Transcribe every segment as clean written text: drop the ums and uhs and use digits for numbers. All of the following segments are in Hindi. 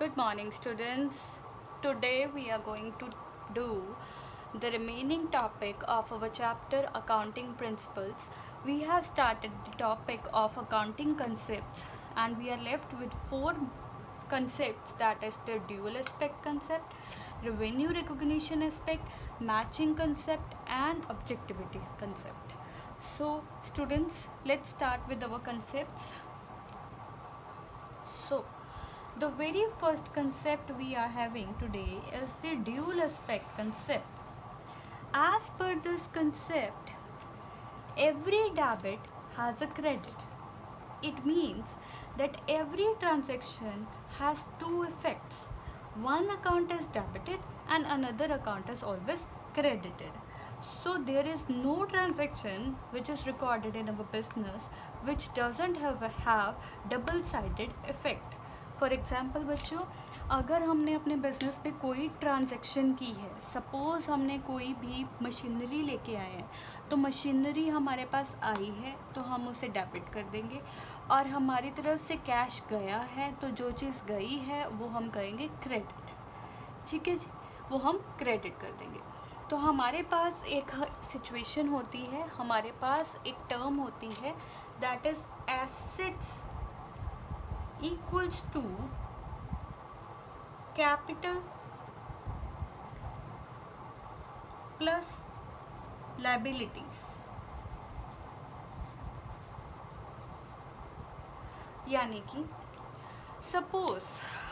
Good morning, students. Today we are going to do the remaining topic of our chapter Accounting Principles. We have started the topic of accounting concepts and we are left with four concepts, that is the dual aspect concept, revenue recognition aspect, matching concept and objectivity concept. So students, let's start with our concepts. So the very first concept we are having today is the dual aspect concept. As per this concept, every debit has a credit. It means that every transaction has two effects. One account is debited and another account is always credited. So there is no transaction which is recorded in our business which doesn't have double-sided effect. For example बच्चों, अगर हमने अपने बिज़नेस पे कोई ट्रांजैक्शन की है, सपोज़ हमने कोई भी मशीनरी लेके आए हैं, तो मशीनरी हमारे पास आई है तो हम उसे डेबिट कर देंगे, और हमारी तरफ से कैश गया है तो जो चीज़ गई है वो हम कहेंगे क्रेडिट. ठीक है जी, वो हम क्रेडिट कर देंगे. तो हमारे पास एक सिचुएशन होती है, हमारे पास एक टर्म होती है, that is assets equals to capital plus liabilities. यानी कि सपोज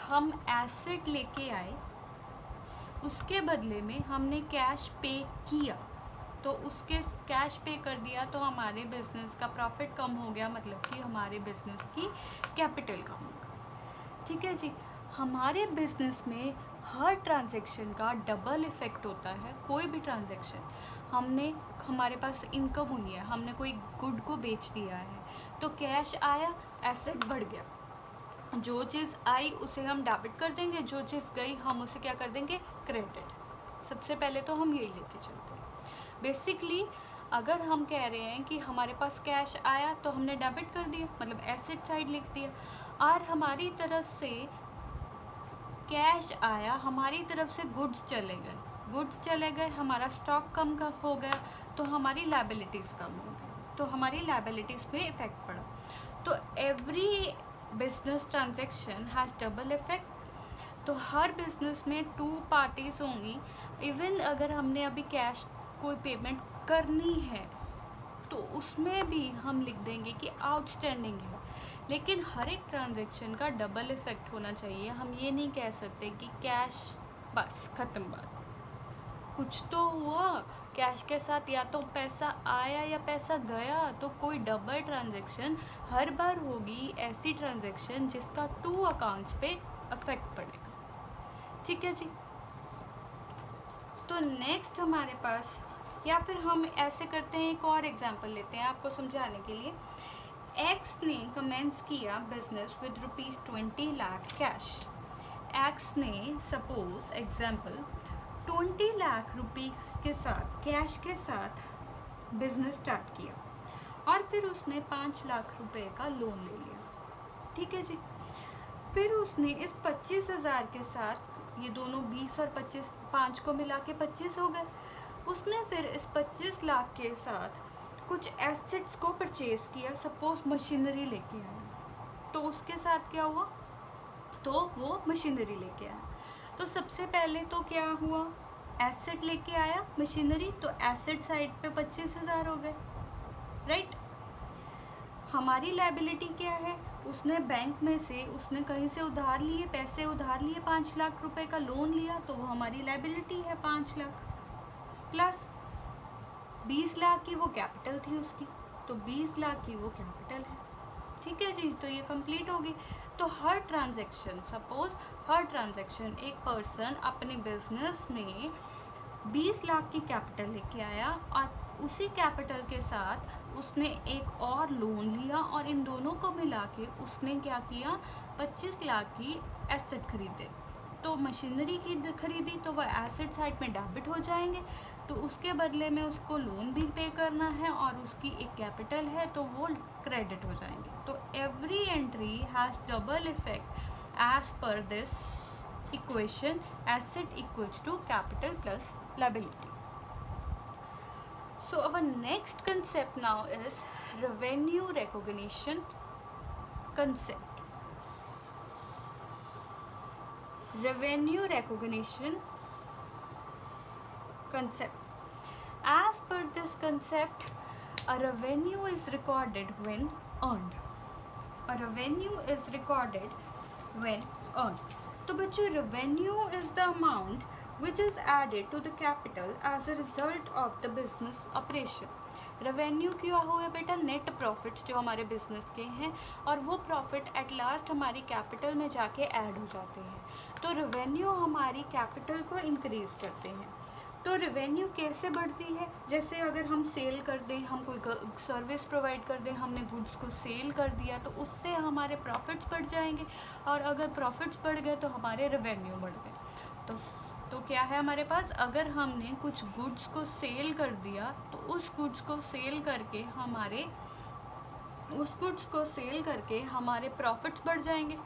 हम एसेट लेके आए, उसके बदले में हमने कैश पे किया, तो उसके कैश पे कर दिया तो हमारे बिज़नेस का प्रॉफिट कम हो गया, मतलब कि हमारे बिज़नेस की कैपिटल कम होगा. ठीक है जी. हमारे बिज़नेस में हर ट्रांजैक्शन का डबल इफ़ेक्ट होता है. कोई भी ट्रांजैक्शन हमारे पास इनकम हुई है, हमने कोई गुड को बेच दिया है, तो कैश आया, एसेट बढ़ गया. जो चीज़ आई उसे हम डेबिट कर देंगे, जो चीज़ गई हम उसे क्या कर देंगे, क्रेडिट. सबसे पहले तो हम यही लेके चलते हैं. बेसिकली अगर हम कह रहे हैं कि हमारे पास कैश आया तो हमने डेबिट कर दिया, मतलब एसेट साइड लिख दिया, और हमारी तरफ से कैश आया, हमारी तरफ से गुड्स चले गए, हमारा स्टॉक कम हो गया, तो हमारी लायबिलिटीज़ कम हो गई, तो हमारी लायबिलिटीज़ पे इफ़ेक्ट पड़ा. तो every business transaction has double effect. तो हर बिजनेस में टू पार्टीज़ होंगी. इवन अगर हमने अभी कैश कोई पेमेंट करनी है तो उसमें भी हम लिख देंगे कि आउटस्टैंडिंग है, लेकिन हर एक ट्रांजैक्शन का डबल इफ़ेक्ट होना चाहिए. हम ये नहीं कह सकते कि कैश बस ख़त्म बात, कुछ तो हुआ कैश के साथ, या तो पैसा आया या पैसा गया, तो कोई डबल ट्रांजैक्शन हर बार होगी, ऐसी ट्रांजैक्शन जिसका टू अकाउंट्स पे इफ़ेक्ट पड़ेगा. ठीक है जी. तो नेक्स्ट हमारे पास, या फिर हम ऐसे करते हैं, एक और एग्जांपल लेते हैं आपको समझाने के लिए. एक्स ने कमेंस किया business with ₹20 lakh cash. X ने सपोज एग्जांपल 20 लाख रुपीज़ के साथ, कैश के साथ बिजनेस स्टार्ट किया, और फिर उसने 5 लाख रुपए का लोन ले लिया. ठीक है जी. फिर उसने इस 25,000 के साथ, ये दोनों 20 और 25, 5 को मिला के 25 हो गए. उसने फिर इस 25 लाख के साथ कुछ एसेट्स को परचेज़ किया, सपोज मशीनरी लेके आया, तो उसके साथ क्या हुआ, तो वो मशीनरी लेके आया. तो सबसे पहले तो क्या हुआ, एसेट लेके आया मशीनरी, तो एसेट साइड पे 25,000 हो गए, राइट. हमारी लायबिलिटी क्या है, उसने बैंक में से, उसने कहीं से उधार लिए, पैसे उधार लिए, 5 लाख रुपए का लोन लिया, तो वो हमारी लायबिलिटी है 5 लाख, प्लस 20 लाख की वो कैपिटल थी उसकी, तो 20 लाख की वो कैपिटल है. ठीक है जी. तो ये कंप्लीट होगी. तो हर ट्रांजैक्शन, सपोज हर ट्रांजैक्शन एक पर्सन अपने बिजनेस में 20 लाख की कैपिटल लेके आया, और उसी कैपिटल के साथ उसने एक और लोन लिया, और इन दोनों को मिला के उसने क्या किया, 25 लाख की एसेट खरीदे. तो मशीनरी की खरीदी तो वह एसेट साइड में डेबिट हो जाएंगे, तो उसके बदले में उसको लोन भी पे करना है, और उसकी एक कैपिटल है तो वो क्रेडिट हो जाएंगे. तो every entry has double effect as per this equation asset equals to capital plus liability. So our next concept now is revenue recognition concept. Revenue recognition concept. As per this concept, a revenue is recorded when earned. A revenue is recorded when earned. तो बच्चों, revenue is the amount which is added to the capital as a result of the business operation. Revenue क्या हुआ बेटा? नेट प्रॉफिट्स जो हमारे बिजनेस के हैं, और वो प्रॉफिट एट लास्ट हमारी कैपिटल में जाके ऐड हो जाते हैं. तो रेवेन्यू हमारी कैपिटल को इंक्रीज करते हैं. तो रेवेन्यू कैसे बढ़ती है? जैसे अगर हम सेल कर दें, हम कोई सर्विस प्रोवाइड कर दें, हमने गुड्स को सेल कर दिया, तो उससे हमारे प्रॉफिट्स बढ़ जाएंगे, और अगर प्रॉफिट्स बढ़ गए तो हमारे रेवेन्यू बढ़ गए. तो क्या है हमारे पास? अगर हमने कुछ गुड्स को सेल कर दिया तो उस गुड्स को सेल करके हमारे प्रॉफिट्स बढ़ जाएंगे,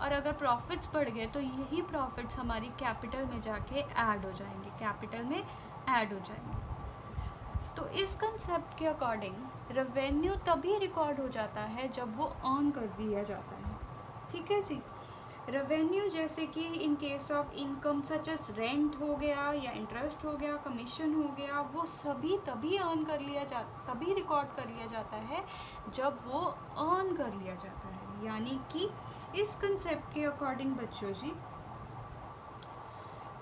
और अगर प्रॉफिट्स बढ़ गए तो यही प्रॉफिट्स हमारी कैपिटल में जाके ऐड हो जाएंगे, कैपिटल में ऐड हो जाएंगे. तो इस कंसेप्ट के अकॉर्डिंग रेवेन्यू तभी रिकॉर्ड हो जाता है जब वो अर्न कर दिया जाता है. ठीक है जी. रेवेन्यू जैसे कि in case of income such as rent हो गया या इंटरेस्ट हो गया, कमीशन हो गया, वो सभी तभी तभी रिकॉर्ड कर लिया जाता है जब वो अर्न कर लिया जाता है. यानी कि इस कंसेप्ट के अकॉर्डिंग बच्चों जी,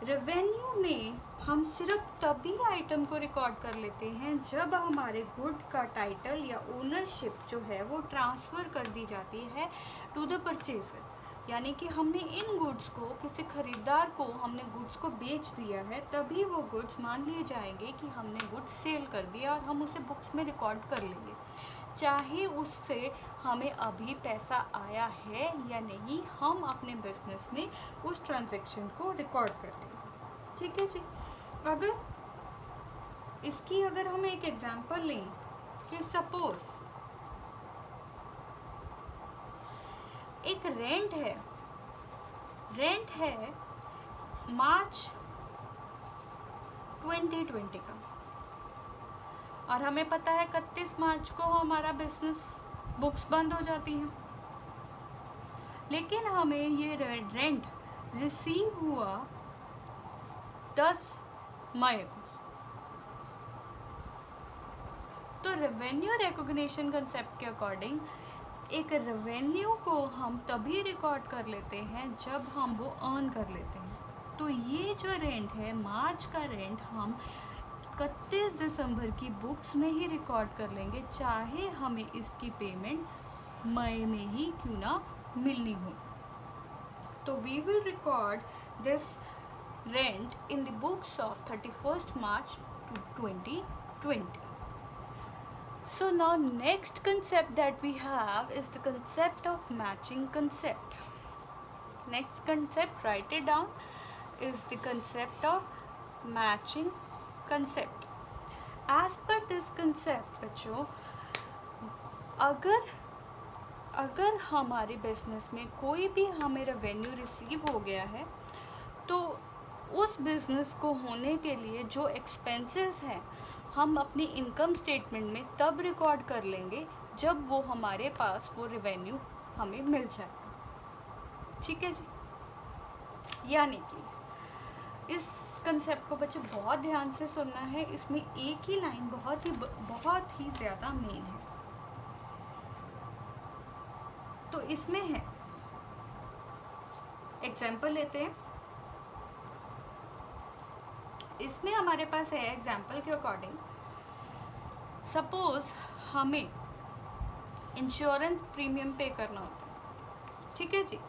रेवेन्यू में हम सिर्फ तभी आइटम को रिकॉर्ड कर लेते हैं जब हमारे गुड का टाइटल या ओनरशिप जो है वो ट्रांसफ़र कर दी जाती है टू द परचेजर. यानी कि हमने इन गुड्स को किसी ख़रीदार को हमने गुड्स को बेच दिया है, तभी वो गुड्स मान लिए जाएंगे कि हमने गुड्स सेल कर दिया, और हम उसे बुक्स में रिकॉर्ड कर लेंगे, चाहे उससे हमें अभी पैसा आया है या नहीं. हम अपने बिजनेस में उस ट्रांजैक्शन को रिकॉर्ड कर लेंगे. ठीक है जी. अगर हम एक एग्जांपल लें कि सपोज एक रेंट है मार्च 2020 का, और हमें पता है 31 मार्च को हमारा बिजनेस बुक्स बंद हो जाती हैं, लेकिन हमें ये रेंट रिसीव हुआ 10 मई को. तो रेवेन्यू रिकॉग्निशन कंसेप्ट के अकॉर्डिंग एक रेवेन्यू को हम तभी रिकॉर्ड कर लेते हैं जब हम वो अर्न कर लेते हैं. तो ये जो रेंट है, मार्च का रेंट, हम 31 दिसंबर की बुक्स में ही रिकॉर्ड कर लेंगे, चाहे हमें इसकी पेमेंट मई में ही क्यों ना मिलनी हो. तो we will record this rent in the books of 31st March 2020. So now next concept that we have is the concept of matching concept. Next concept, write it down, is the concept of matching concept. As per this concept बच्चों, अगर हमारे बिजनेस में कोई भी हमें रेवेन्यू रिसीव हो गया है, तो उस बिजनेस को होने के लिए जो एक्सपेंसेस हैं हम अपनी इनकम स्टेटमेंट में तब रिकॉर्ड कर लेंगे जब वो हमारे पास वो रेवेन्यू हमें मिल जाए. ठीक है जी. यानी कि इस कंसेप्ट को बच्चे बहुत ध्यान से सुनना है. इसमें एक ही लाइन बहुत ही ज़्यादा मेन है. तो इसमें है, एग्जाम्पल लेते हैं. इसमें हमारे पास है एग्जाम्पल के अकॉर्डिंग, सपोज हमें इंश्योरेंस प्रीमियम पे करना होता है. ठीक है जी.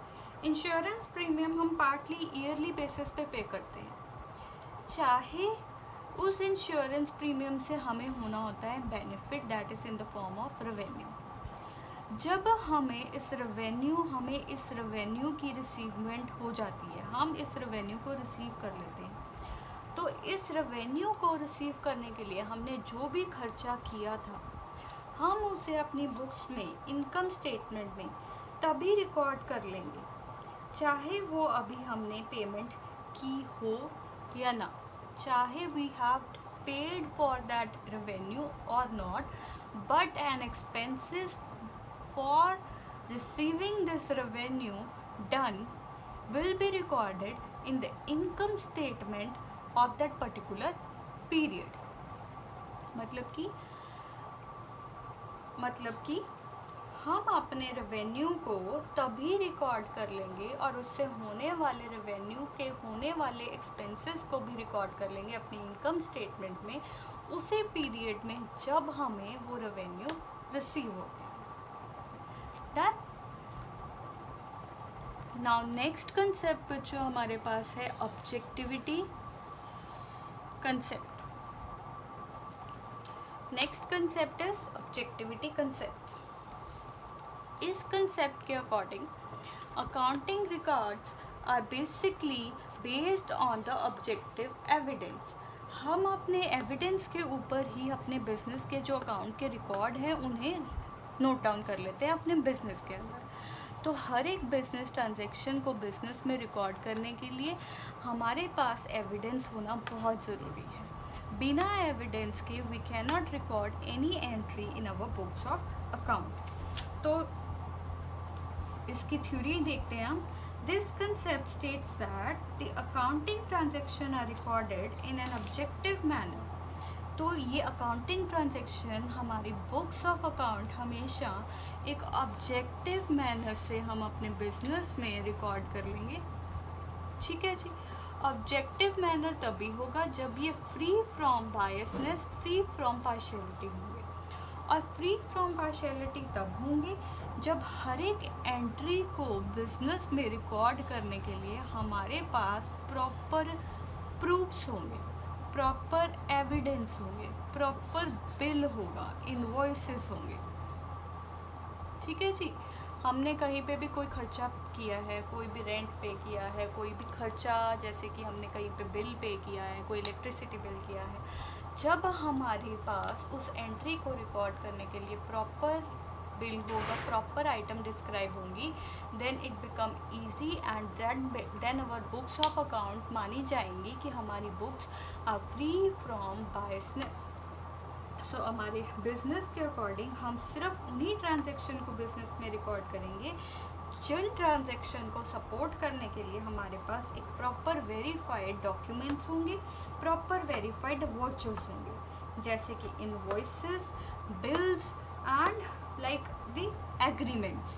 इंश्योरेंस प्रीमियम हम पार्टली ईयरली बेसिस पे करते हैं, चाहे उस इंश्योरेंस प्रीमियम से हमें होना होता है benefit that is in the form of revenue. जब हमें इस रेवेन्यू की रिसीवमेंट हो जाती है, हम इस रेवेन्यू को रिसीव कर लेते हैं, तो इस रेवेन्यू को रिसीव करने के लिए हमने जो भी खर्चा किया था, हम उसे अपनी बुक्स में, इनकम स्टेटमेंट में तभी रिकॉर्ड कर लेंगे चाहे वो अभी हमने पेमेंट की हो या ना, चाहे we have paid for that revenue or not, but an expenses for receiving this revenue done will be recorded in the income statement of that particular period. मतलब कि हम अपने रेवेन्यू को तभी रिकॉर्ड कर लेंगे और उससे होने वाले रेवेन्यू के होने वाले एक्सपेंसेस को भी रिकॉर्ड कर लेंगे अपनी इनकम स्टेटमेंट में उसी पीरियड में जब हमें वो रेवेन्यू रिसीव हो गया। नाउ नेक्स्ट कंसेप्ट जो हमारे पास है objectivity concept. Next concept is objectivity concept. इस कंसेप्ट के according accounting records are basically based on the objective evidence. हम अपने एविडेंस के ऊपर ही अपने बिजनेस के जो अकाउंट के रिकॉर्ड हैं उन्हें नोट डाउन कर लेते हैं अपने बिजनेस के अंदर। तो हर एक बिजनेस ट्रांजैक्शन को बिजनेस में रिकॉर्ड करने के लिए हमारे पास एविडेंस होना बहुत ज़रूरी है। बिना एविडेंस के we can not record any entry in our books of account. तो इसकी थ्योरी देखते हैं हम। This concept states that the accounting transaction are recorded in an objective manner. तो ये अकाउंटिंग ट्रांजैक्शन हमारी बुक्स ऑफ अकाउंट हमेशा एक ऑब्जेक्टिव मैनर से हम अपने बिजनेस में रिकॉर्ड कर लेंगे। ठीक है जी। ऑब्जेक्टिव मैनर तभी होगा जब ये free from biasness, free from partiality होंगे। और फ्री फ्रॉम पार्शियलिटी तब होंगे जब हर एक एंट्री को बिजनेस में रिकॉर्ड करने के लिए हमारे पास प्रॉपर प्रूफ्स होंगे, प्रॉपर एविडेंस होंगे, प्रॉपर बिल होगा, इनवॉइसेस होंगे। ठीक है जी। हमने कहीं पे भी कोई खर्चा किया है, कोई भी रेंट पे किया है, कोई भी खर्चा जैसे कि हमने कहीं पे बिल पे किया है, कोई इलेक्ट्रिसिटी बिल किया है, जब हमारे पास उस एंट्री को रिकॉर्ड करने के लिए प्रॉपर बिल होगा, प्रॉपर आइटम डिस्क्राइब होंगी, then it become easy and then our books of account मानी जाएंगी कि हमारी books are free from biasness. So हमारे बिजनेस के अकॉर्डिंग हम सिर्फ उन्हीं ट्रांजैक्शन को बिजनेस में रिकॉर्ड करेंगे जिन ट्रांजैक्शन को सपोर्ट करने के लिए हमारे पास एक प्रॉपर वेरीफाइड डॉक्यूमेंट्स होंगे, प्रॉपर वेरीफाइड वॉचर्स होंगे, जैसे कि invoices, bills and like the agreements.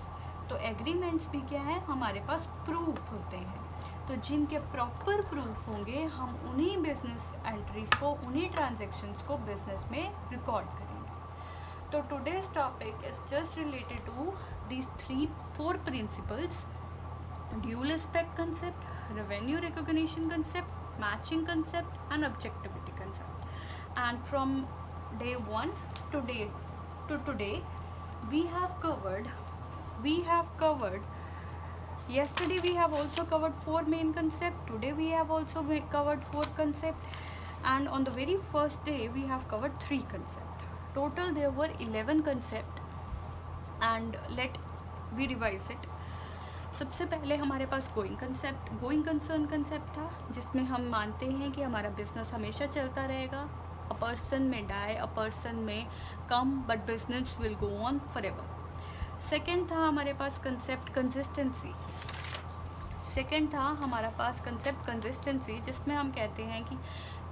तो एग्रीमेंट्स भी क्या है, हमारे पास प्रूफ होते हैं। तो जिनके प्रॉपर प्रूफ होंगे हम उन्हीं बिजनेस एंट्रीज को, उन्हीं ट्रांजैक्शंस को बिजनेस में रिकॉर्ड करेंगे। तो today's topic is just related to these 4 principles: dual aspect concept, revenue recognition concept, matching concept and objectivity concept. And from day 1 to today we have covered yesterday we have also covered 4 main concepts. Today we have also covered 4 concepts, and on the very first day we have covered 3 concepts. Total there were 11 concepts, and let we revise it. सबसे पहले हमारे पास गोइंग कंसर्न कंसेप्ट था, जिसमें हम मानते हैं कि हमारा बिजनेस हमेशा चलता रहेगा। A person may die, a person may come, but business will go on forever. Second था हमारे पास कंसेप्ट कंसिस्टेंसी, जिसमें हम कहते हैं कि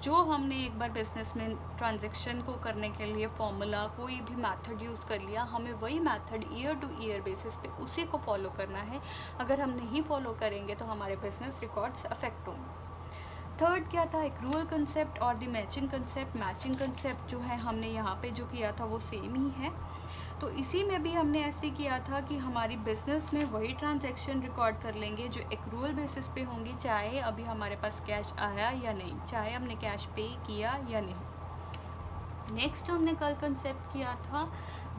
जो हमने एक बार बिजनेस में ट्रांजैक्शन को करने के लिए फॉर्मूला, कोई भी मेथड यूज़ कर लिया, हमें वही method year two year basis पे उसी को फॉलो करना है। अगर हम नहीं फॉलो करेंगे तो हमारे बिजनेस रिकॉर्ड्स अफेक्ट होंगे। थर्ड क्या था, एक्रूअल कंसेप्ट और द मैचिंग कंसेप्ट जो है हमने यहाँ पे जो किया था वो सेम ही है। तो इसी में भी हमने ऐसे किया था कि हमारी बिजनेस में वही ट्रांजैक्शन रिकॉर्ड कर लेंगे जो एक्रूअल बेसिस पे होंगी, चाहे अभी हमारे पास कैश आया या नहीं, चाहे हमने कैश पे किया या नहीं। नेक्स्ट हमने कल कंसेप्ट किया था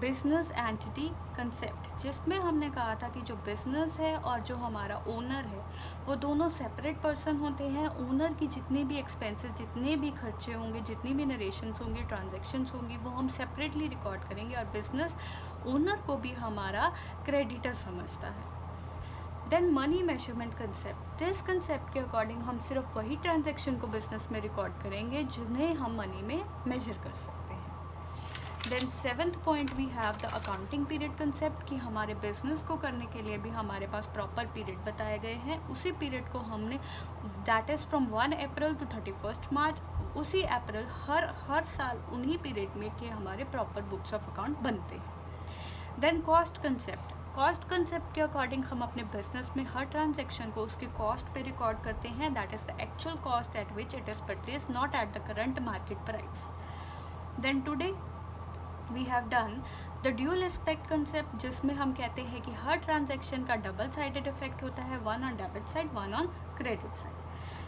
बिजनेस एंटिटी कंसेप्ट, जिसमें हमने कहा था कि जो बिजनेस है और जो हमारा ओनर है वो दोनों सेपरेट पर्सन होते हैं। ओनर की जितनी भी एक्सपेंसेस, जितने भी खर्चे होंगे, जितनी भी नरेशंस होंगे, ट्रांजैक्शंस होंगी, वो हम सेपरेटली रिकॉर्ड करेंगे और बिजनेस ओनर को भी हमारा क्रेडिटर समझता है। Then money measurement concept, this concept के अकॉर्डिंग हम सिर्फ वही ट्रांजेक्शन को बिजनेस में रिकॉर्ड करेंगे जिन्हें हम मनी में मेजर कर सकते हैं। Then 7th point we have the accounting period concept, कि हमारे बिजनेस को करने के लिए भी हमारे पास प्रॉपर पीरियड बताए गए हैं। उसी पीरियड को हमने that is from 1 April to 31 March, उसी अप्रैल हर साल उन्हीं पीरियड में के हमारे प्रॉपर बुक्स ऑफ अकाउंट बनते हैं। Then cost concept, cost concept के अकॉर्डिंग हम अपने बिजनेस में हर ट्रांजेक्शन को उसकी कॉस्ट पे रिकॉर्ड करते हैं, that is the actual cost at which it is purchase, not at the current market price. Then today we have done the dual aspect concept, जिसमें हम कहते हैं कि हर ट्रांजेक्शन का डबल साइडेड इफेक्ट होता है, one on debit side, one on credit side.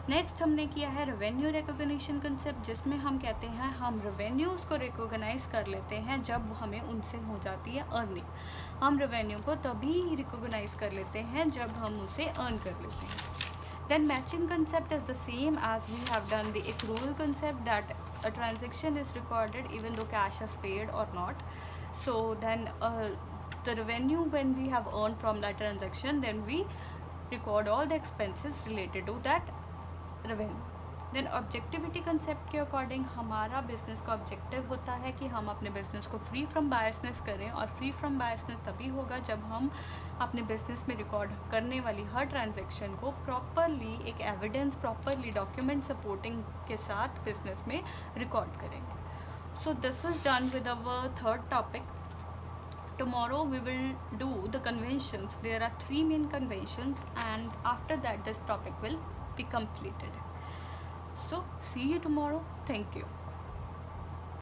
Next हमने किया है रेवेन्यू रिकॉग्निशन कंसेप्ट, जिसमें हम कहते हैं हम रेवेन्यूज़ को रिकॉग्नाइज कर लेते हैं जब हमें उनसे हो जाती है अर्निंग। हम रेवेन्यू को तभी रिकॉग्नाइज कर लेते हैं जब हम उसे अर्न कर लेते हैं। Then matching concept is the same as we have done the accrual concept, that a transaction is recorded even though cash is paid or not. So then the revenue when we have earned from that transaction, then we record all the expenses related to that revenue. Then objectivity concept के अकॉर्डिंग हमारा बिजनेस का ऑब्जेक्टिव होता है कि हम अपने बिजनेस को फ्री फ्रॉम बायसनेस करें, और फ्री फ्रॉम बायसनेस तभी होगा जब हम अपने बिजनेस में रिकॉर्ड करने वाली हर ट्रांजैक्शन को प्रॉपरली एक एविडेंस, प्रॉपरली डॉक्यूमेंट सपोर्टिंग के साथ बिजनेस में रिकॉर्ड करेंगे। So this is done with our third topic. Tomorrow we will do the conventions. There are 3 main conventions, and after that this topic will be completed. So see you tomorrow. Thank you.